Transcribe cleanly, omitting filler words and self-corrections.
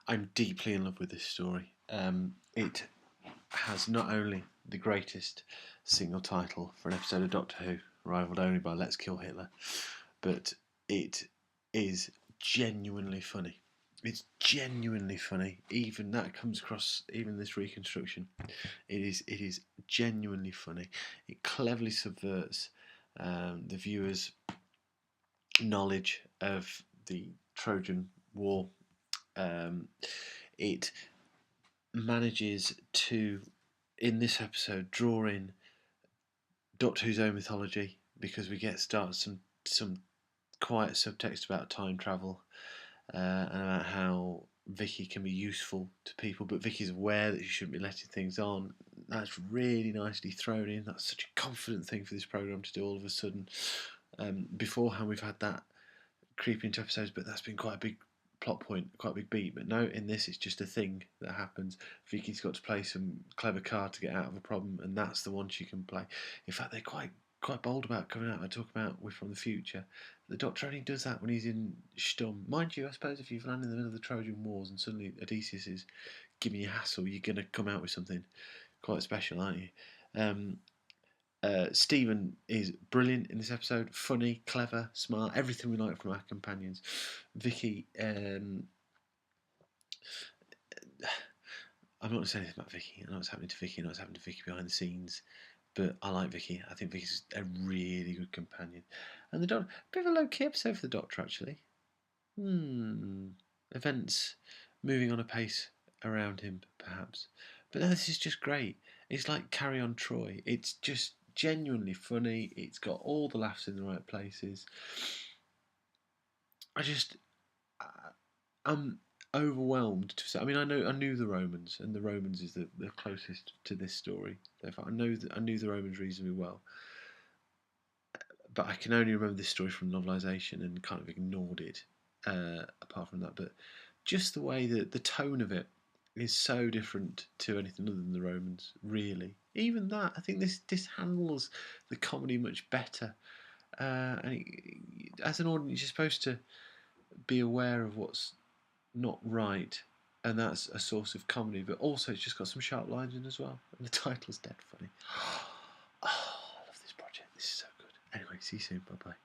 I'm deeply in love with this story. It has not only the greatest single title for an episode of Doctor Who, rivaled only by Let's Kill Hitler, but it is genuinely funny. It's genuinely funny. Even that comes across, even this reconstruction. It is genuinely funny. It cleverly subverts the viewer's knowledge of the Trojan War. It manages to, in this episode, draw in Doctor Who's own mythology, because we get some quiet subtext about time travel, and about how Vicky can be useful to people, but Vicky's aware that she shouldn't be letting things on. That's really nicely thrown in. That's such a confident thing for this programme to do all of a sudden. Beforehand, we've had that creep into episodes, but that's been quite a big plot point, quite a big beat. But no, in this, it's just a thing that happens. Vicky's got to play some clever card to get out of a problem, and that's the one she can play. In fact, they're quite bold about coming out. I talk about We're from the Future. The Doctor only does that when he's in Sturm. Mind you, I suppose if you've landed in the middle of the Trojan Wars and suddenly Odysseus is giving you hassle, you're going to come out with something quite special, aren't you? Stephen is brilliant in this episode. Funny, clever, smart, everything we like from our companions. Vicky, I'm not going to say anything about Vicky. I know what's happening to Vicky. I know what's happening to Vicky behind the scenes. But I like Vicky. I think Vicky's a really good companion. And the Doctor, a bit of a low-key episode for the Doctor, actually. Events moving on a pace around him, perhaps. But no, this is just great. It's like Carry On Troy. It's just genuinely funny. It's got all the laughs in the right places. I'm overwhelmed to say. I mean, I knew the Romans, and the Romans is the closest to this story. Therefore, I knew the Romans reasonably well, but I can only remember this story from novelisation and kind of ignored it. Apart from that, but just the way that the tone of it is so different to anything other than the Romans. Really, even that, I think this handles the comedy much better. As an audience, you're supposed to be aware of what's not right, and that's a source of comedy, but also it's just got some sharp lines in as well, and the title's dead funny. Oh, I love this project. This is so good. Anyway, see you soon. Bye bye.